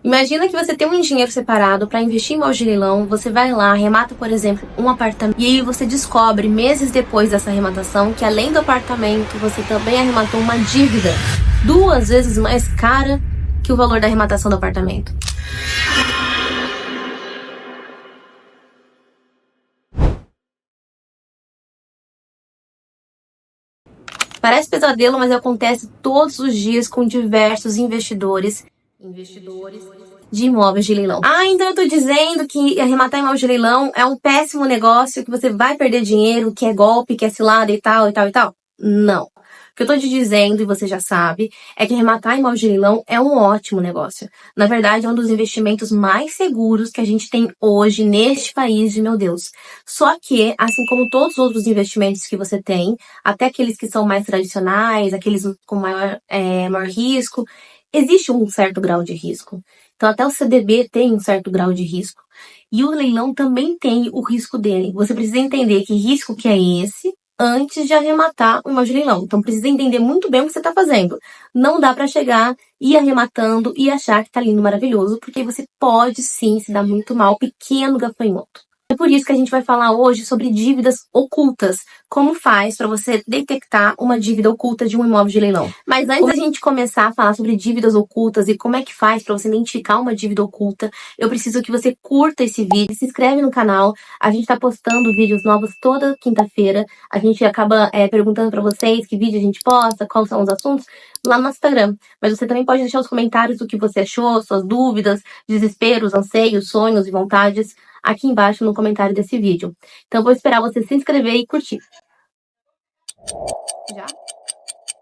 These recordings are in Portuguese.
Imagina que você tem um dinheiro separado para investir em imóvel de leilão, você vai lá, arremata, por exemplo, um apartamento, e aí você descobre, meses depois dessa arrematação, que além do apartamento, você também arrematou uma dívida 2 vezes mais cara que o valor da arrematação do apartamento. Parece pesadelo, mas acontece todos os dias com diversos investidores de imóveis de leilão. Ah, então eu tô dizendo que arrematar imóvel de leilão é um péssimo negócio, que você vai perder dinheiro, que é golpe, que é cilada e tal, e tal, e tal. Não. O que eu tô te dizendo, e você já sabe, é que arrematar imóvel de leilão é um ótimo negócio. Na verdade, é um dos investimentos mais seguros que a gente tem hoje neste país, meu Deus. Só que, assim como todos os outros investimentos que você tem, até aqueles que são mais tradicionais, aqueles com maior risco, existe um certo grau de risco. Então, até o CDB tem um certo grau de risco. E o leilão também tem o risco dele. Você precisa entender que risco que é esse antes de arrematar o imóvel de leilão. Então, precisa entender muito bem o que você está fazendo. Não dá para chegar e ir arrematando e achar que tá lindo, maravilhoso, porque você pode sim se dar muito mal, pequeno gafanhoto. É por isso que a gente vai falar hoje sobre dívidas ocultas. Como faz para você detectar uma dívida oculta de um imóvel de leilão. Mas antes da gente começar a falar sobre dívidas ocultas e como é que faz para você identificar uma dívida oculta, eu preciso que você curta esse vídeo, se inscreve no canal. A gente está postando vídeos novos toda quinta-feira. A gente acaba perguntando para vocês que vídeo a gente posta, quais são os assuntos, lá no Instagram. Mas você também pode deixar os comentários do que você achou, suas dúvidas, desesperos, anseios, sonhos e vontades aqui embaixo no comentário desse vídeo. Então eu vou esperar você se inscrever e curtir. Já?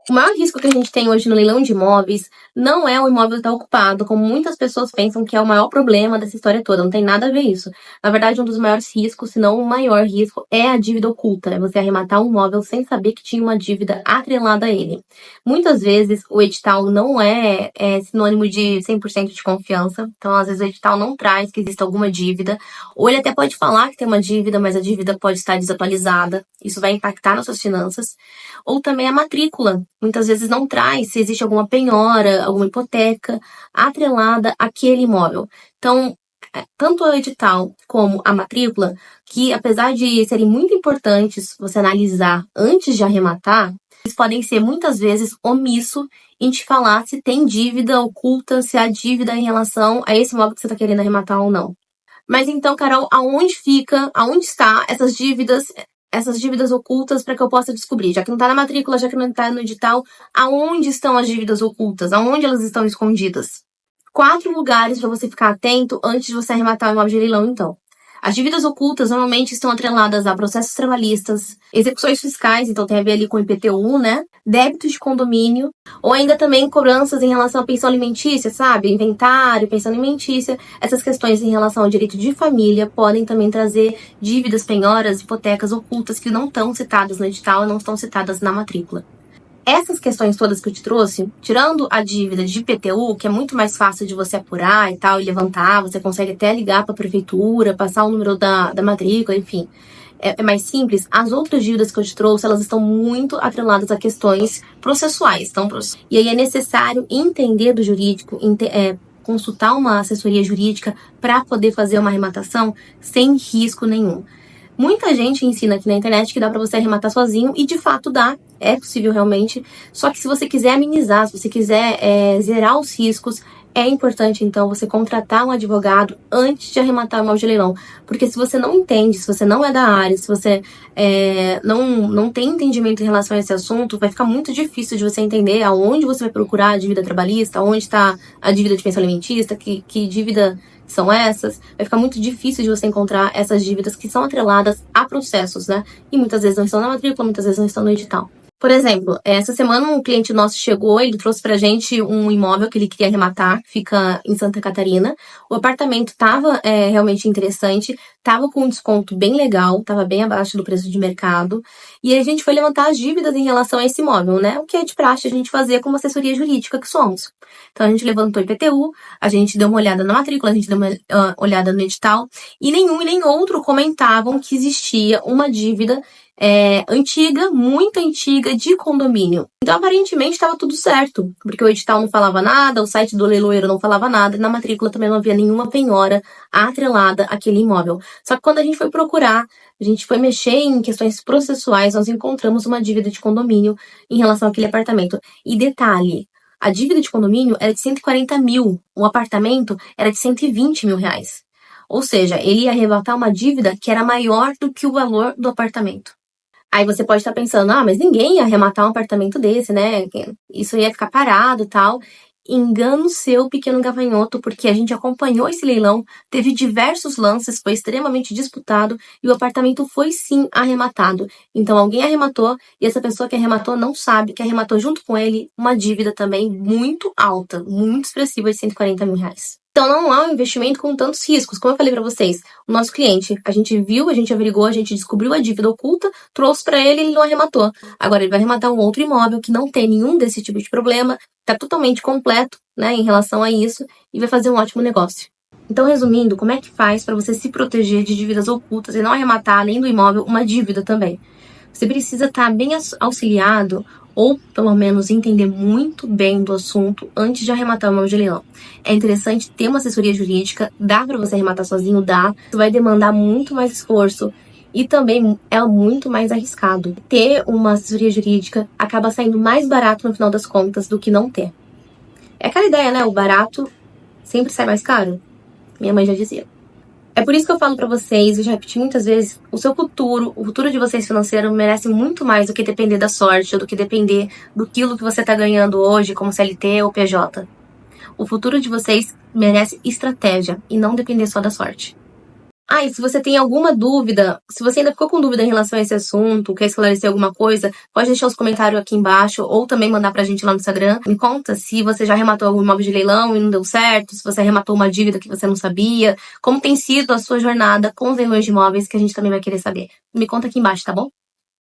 O maior risco que a gente tem hoje no leilão de imóveis não é o imóvel estar ocupado, como muitas pessoas pensam que é o maior problema dessa história toda. Não tem nada a ver isso. Na verdade, um dos maiores riscos, se não o maior risco, é a dívida oculta. É você arrematar um imóvel sem saber que tinha uma dívida atrelada a ele. Muitas vezes, o edital não é sinônimo de 100% de confiança. Então, às vezes, o edital não traz que exista alguma dívida. Ou ele até pode falar que tem uma dívida, mas a dívida pode estar desatualizada. Isso vai impactar nas suas finanças. Ou também a matrícula. Muitas vezes não traz se existe alguma penhora, alguma hipoteca atrelada àquele imóvel. Então, tanto o edital como a matrícula, que apesar de serem muito importantes você analisar antes de arrematar, eles podem ser muitas vezes omisso em te falar se tem dívida oculta, se há dívida em relação a esse imóvel que você está querendo arrematar ou não. Mas então, Carol, aonde está essas dívidas ocultas para que eu possa descobrir? Já que não está na matrícula, já que não está no edital, aonde estão as dívidas ocultas? Aonde elas estão escondidas? 4 lugares para você ficar atento antes de você arrematar o imóvel de leilão, então. As dívidas ocultas normalmente estão atreladas a processos trabalhistas, execuções fiscais, então tem a ver ali com IPTU, né? Débitos de condomínio, ou ainda também cobranças em relação à pensão alimentícia, sabe? Inventário, pensão alimentícia. Essas questões em relação ao direito de família podem também trazer dívidas, penhoras, hipotecas ocultas que não estão citadas no edital e não estão citadas na matrícula. Essas questões todas que eu te trouxe, tirando a dívida de IPTU, que é muito mais fácil de você apurar e tal, e levantar, você consegue até ligar para a prefeitura, passar o número da matrícula, enfim, é mais simples. As outras dívidas que eu te trouxe, elas estão muito atreladas a questões processuais. Então, e aí é necessário entender do jurídico, consultar uma assessoria jurídica para poder fazer uma arrematação sem risco nenhum. Muita gente ensina aqui na internet que dá para você arrematar sozinho, e de fato dá, é possível realmente. Só que se você quiser amenizar, se você quiser zerar os riscos, é importante então você contratar um advogado antes de arrematar o imóvel de leilão. Porque se você não entende, se você não é da área, se você não tem entendimento em relação a esse assunto, vai ficar muito difícil de você entender aonde você vai procurar a dívida trabalhista, onde está a dívida de pensão alimentícia, que dívida são essas. Vai ficar muito difícil de você encontrar essas dívidas que são atreladas a processos, né? E muitas vezes não estão na matrícula, muitas vezes não estão no edital. Por exemplo, essa semana um cliente nosso chegou, ele trouxe pra gente um imóvel que ele queria arrematar, fica em Santa Catarina. O apartamento estava realmente interessante, estava com um desconto bem legal, estava bem abaixo do preço de mercado. E aí a gente foi levantar as dívidas em relação a esse imóvel, né? O que é de praxe a gente fazer como assessoria jurídica que somos. Então a gente levantou o IPTU, a gente deu uma olhada na matrícula, a gente deu uma olhada no edital, e nenhum e nem outro comentavam que existia uma dívida antiga, muito antiga, de condomínio. Então, aparentemente, estava tudo certo, porque o edital não falava nada, o site do leiloeiro não falava nada, e na matrícula também não havia nenhuma penhora atrelada àquele imóvel. Só que quando a gente foi procurar, a gente foi mexer em questões processuais, nós encontramos uma dívida de condomínio em relação àquele apartamento. E detalhe, a dívida de condomínio era de 140 mil, o apartamento era de 120 mil reais. Ou seja, ele ia arrebatar uma dívida que era maior do que o valor do apartamento. Aí você pode estar pensando, mas ninguém ia arrematar um apartamento desse, né? Isso ia ficar parado e tal. Engano seu, pequeno gafanhoto, porque a gente acompanhou esse leilão, teve diversos lances, foi extremamente disputado e o apartamento foi sim arrematado. Então alguém arrematou e essa pessoa que arrematou não sabe que arrematou junto com ele uma dívida também muito alta, muito expressiva de 140 mil reais. Então não há um investimento com tantos riscos. Como eu falei para vocês, o nosso cliente, a gente viu, a gente averigou, a gente descobriu a dívida oculta, trouxe para ele e ele não arrematou. Agora ele vai arrematar um outro imóvel que não tem nenhum desse tipo de problema, está totalmente completo, né, em relação a isso e vai fazer um ótimo negócio. Então, resumindo, como é que faz para você se proteger de dívidas ocultas e não arrematar, além do imóvel, uma dívida também? Você precisa estar bem auxiliado ou, pelo menos, entender muito bem do assunto antes de arrematar o imóvel de leilão. É interessante ter uma assessoria jurídica, dá para você arrematar sozinho, dá. Isso vai demandar muito mais esforço e também é muito mais arriscado. Ter uma assessoria jurídica acaba saindo mais barato no final das contas do que não ter. É aquela ideia, né? O barato sempre sai mais caro. Minha mãe já dizia. É por isso que eu falo pra vocês, eu já repeti muitas vezes, o futuro de vocês financeiro merece muito mais do que depender da sorte, ou do que depender do quilo que você tá ganhando hoje como CLT ou PJ. O futuro de vocês merece estratégia e não depender só da sorte. E se você tem alguma dúvida, se você ainda ficou com dúvida em relação a esse assunto, quer esclarecer alguma coisa, pode deixar os comentários aqui embaixo ou também mandar pra gente lá no Instagram. Me conta se você já arrematou algum imóvel de leilão e não deu certo, se você arrematou uma dívida que você não sabia, como tem sido a sua jornada com os leilões de imóveis, que a gente também vai querer saber. Me conta aqui embaixo, tá bom?